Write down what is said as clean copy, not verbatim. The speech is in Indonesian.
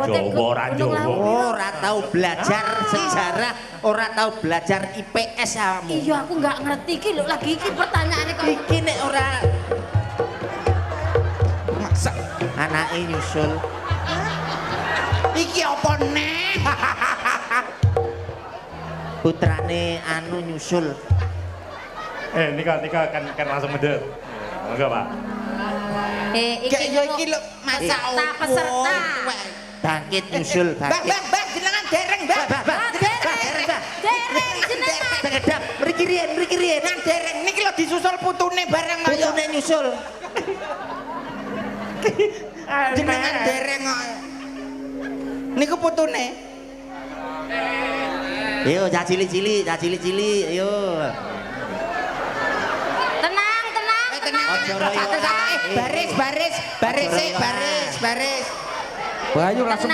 Jawa ora Jawa. Ora tahu belajar sejarah, ora tahu belajar IPS kamu. Iya aku nggak ngerti iki lho lagi iki pertanyaane kok. Iki nek ora masa anake nyusul. Iki apa neh? Putrane anu nyusul. Nika kan langsung medhot. Monggo, Pak. Kayak yo iki lho masa peserta. Bangkit nyusul, bangkit. Mbah, jenengan dereng, Mbah. Dereng jenengan. Tegedap, mriki riyen. Nang dereng niki lho disusul putune bareng kaya. Putune nyusul. Jenengan dereng kok. Niku putune. Yo, cah cilik-cilik, yo. Tenang. Ojo royo. Baris. Bayu langsung